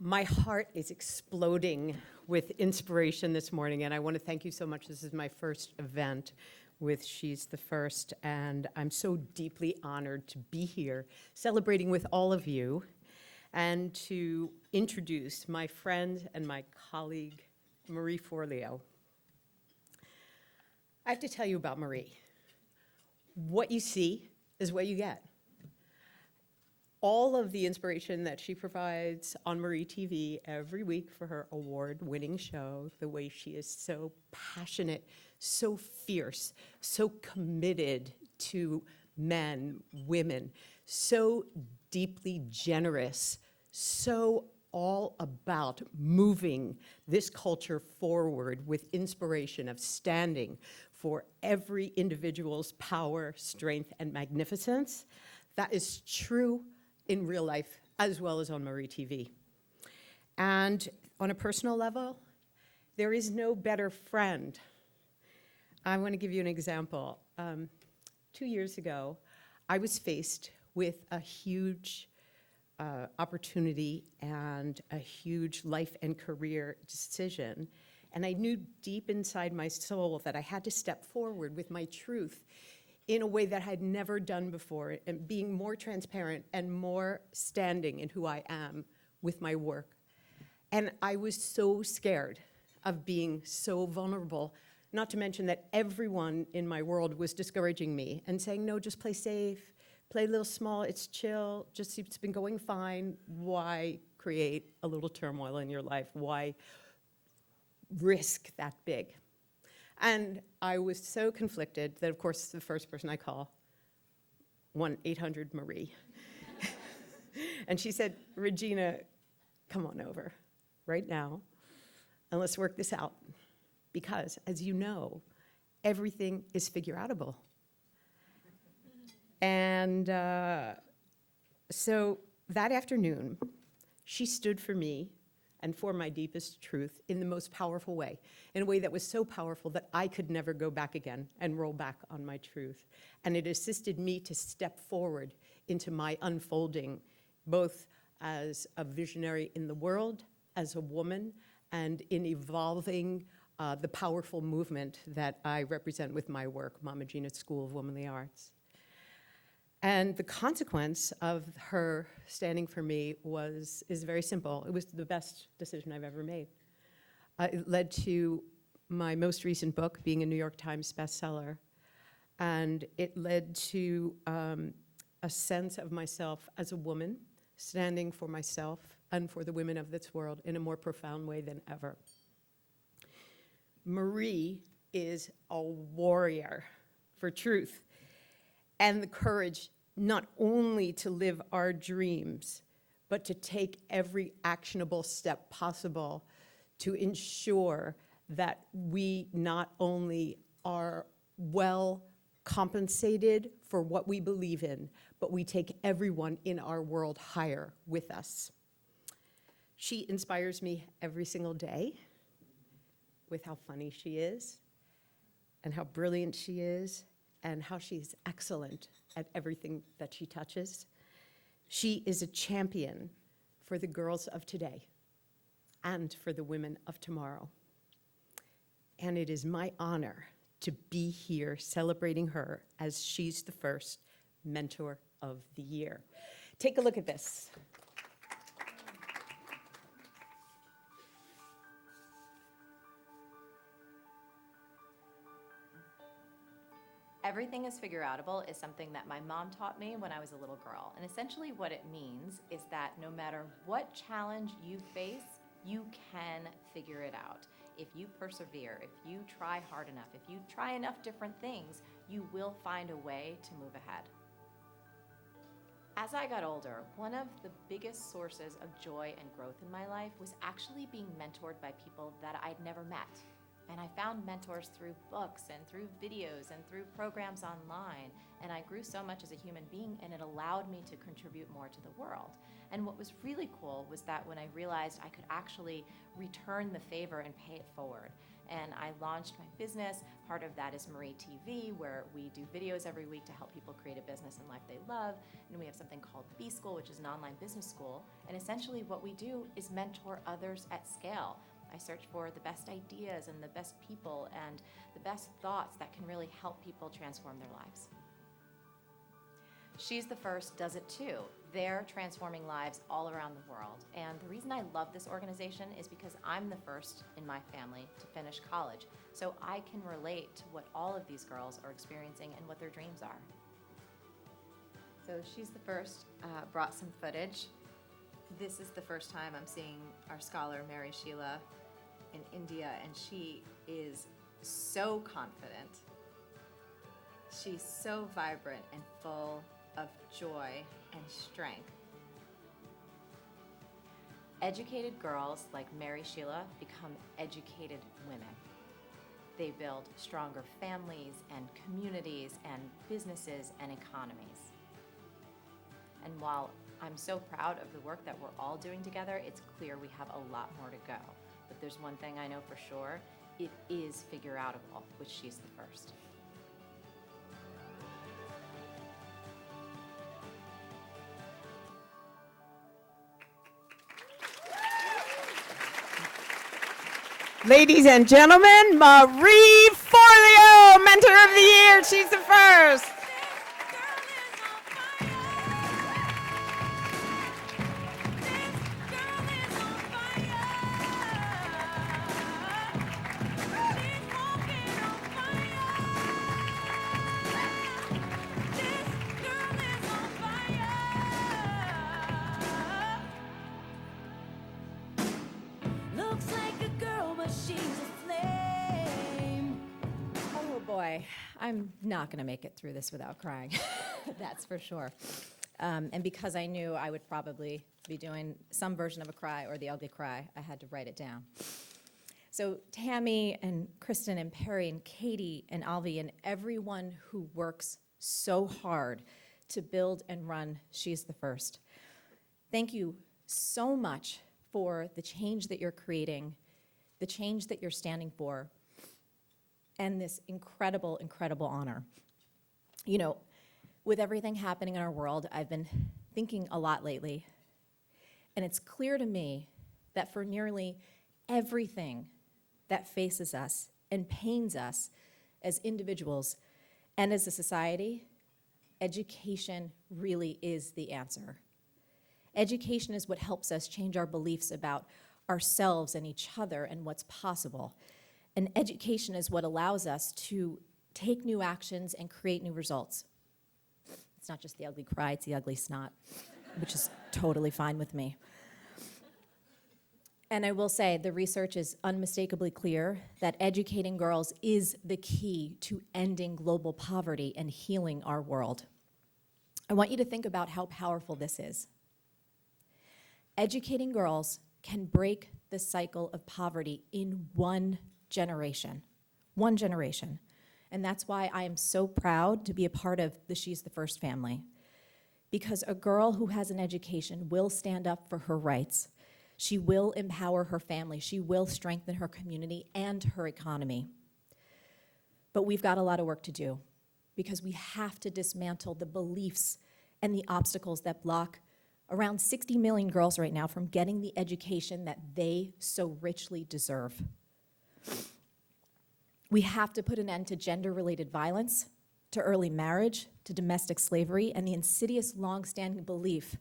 My heart is exploding with inspiration this morning, and I want to thank you so much. This is my first event with She's the First, and I'm so deeply honored to be here celebrating with all of you and to introduce my friend and my colleague, Marie Forleo. I have to tell you about Marie. What you see is what you get. All of the inspiration that she provides on Marie TV every week for her award-winning show, the way she is so passionate, so fierce, so committed to men, women, so deeply generous, so all about moving this culture forward with inspiration of standing for every individual's power, strength, and magnificence. That is true in real life as well as on Marie TV. And on a personal level, there is no better friend. I want to give you an example. 2 years ago, I was faced with a huge opportunity and a huge life and career decision. And I knew deep inside my soul that I had to step forward with my truth in a way that I had never done before, and being more transparent and more standing in who I am with my work. And I was so scared of being so vulnerable, not to mention that everyone in my world was discouraging me and saying, no, just play safe, play a little small, it's chill, just it's been going fine. Why create a little turmoil in your life? Why risk that big? And I was so conflicted that, of course, the first person I call, 1-800-MARIE. And she said, Regena, come on over right now, and let's work this out. Because, as you know, everything is figure-outable. And so that afternoon, she stood for me and for my deepest truth in the most powerful way, in a way that was so powerful that I could never go back again and roll back on my truth. And it assisted me to step forward into my unfolding, both as a visionary in the world, as a woman, and in evolving the powerful movement that I represent with my work, Mama Gena School of Womanly Arts. And the consequence of her standing for me is very simple. It was the best decision I've ever made. It led to my most recent book being a New York Times bestseller. And it led to a sense of myself as a woman, standing for myself and for the women of this world in a more profound way than ever. Marie is a warrior for truth and the courage not only to live our dreams, but to take every actionable step possible to ensure that we not only are well compensated for what we believe in, but we take everyone in our world higher with us. She inspires me every single day with how funny she is and how brilliant she is and how she's excellent at everything that she touches. She is a champion for the girls of today and for the women of tomorrow. And it is my honor to be here celebrating her as She's the First Mentor of the Year. Take a look at this. Everything is figure-outable is something that my mom taught me when I was a little girl. And essentially what it means is that no matter what challenge you face, you can figure it out. If you persevere, if you try hard enough, if you try enough different things, you will find a way to move ahead. As I got older, one of the biggest sources of joy and growth in my life was actually being mentored by people that I'd never met. And I found mentors through books and through videos and through programs online. And I grew so much as a human being, and it allowed me to contribute more to the world. And what was really cool was that when I realized I could actually return the favor and pay it forward. and I launched my business. Part of that is Marie TV, where we do videos every week to help people create a business and life they love. And we have something called B School, which is an online business school. And essentially what we do is mentor others at scale. I search for the best ideas and the best people and the best thoughts that can really help people transform their lives. She's the First does it too. They're transforming lives all around the world. And the reason I love this organization is because I'm the first in my family to finish college. So I can relate to what all of these girls are experiencing and what their dreams are. So She's the First brought some footage. This is the first time I'm seeing our scholar, Mary Sheila, in India, and she is so confident. She's so vibrant and full of joy and strength. Educated girls like Mary Sheila become educated women. They build stronger families and communities and businesses and economies. And while I'm so proud of the work that we're all doing together, it's clear we have a lot more to go. But there's one thing I know for sure, it is figure outable with She's the First. Ladies and gentlemen, Marie Forleo, Mentor of the Year. She's the first. Looks like a girl, but she's a flame. Oh boy, I'm not gonna make it through this without crying, that's for sure. And because I knew I would probably be doing some version of a cry or the ugly cry, I had to write it down. So Tammy and Kristen and Perry and Katie and Alvi and everyone who works so hard to build and run She's the First. Thank you so much for the change that you're creating, the change that you're standing for, and this incredible, incredible honor. You know, with everything happening in our world, I've been thinking a lot lately, and it's clear to me that for nearly everything that faces us and pains us as individuals and as a society, education really is the answer. Education is what helps us change our beliefs about ourselves and each other and what's possible. And education is what allows us to take new actions and create new results. It's not just the ugly cry, it's the ugly snot, which is totally fine with me. And I will say, the research is unmistakably clear that educating girls is the key to ending global poverty and healing our world. I want you to think about how powerful this is. Educating girls can break the cycle of poverty in one generation. One generation. And that's why I am so proud to be a part of the She's the First family. Because a girl who has an education will stand up for her rights. She will empower her family. She will strengthen her community and her economy. But we've got a lot of work to do because we have to dismantle the beliefs and the obstacles that block around 60 million girls right now from getting the education that they so richly deserve. We have to put an end to gender-related violence, to early marriage, to domestic slavery, and the insidious long-standing belief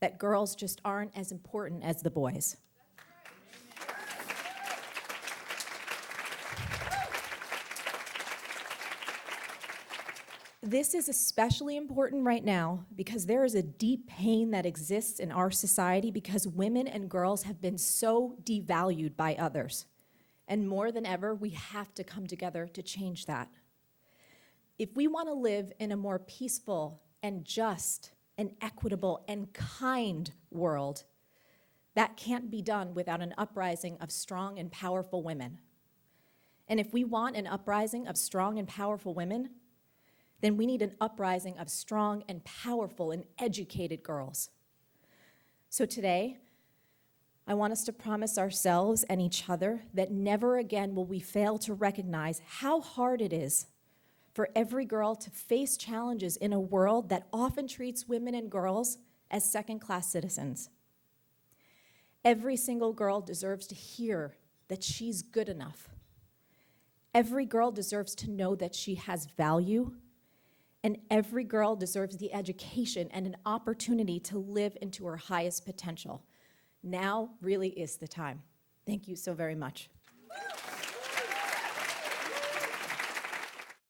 that girls just aren't as important as the boys. This is especially important right now because there is a deep pain that exists in our society because women and girls have been so devalued by others. And more than ever, we have to come together to change that. If we want to live in a more peaceful and just and equitable and kind world, that can't be done without an uprising of strong and powerful women. And if we want an uprising of strong and powerful women, then we need an uprising of strong and powerful and educated girls. So today, I want us to promise ourselves and each other that never again will we fail to recognize how hard it is for every girl to face challenges in a world that often treats women and girls as second-class citizens. Every single girl deserves to hear that she's good enough. Every girl deserves to know that she has value, and every girl deserves the education and an opportunity to live into her highest potential. Now really is the time. Thank you so very much.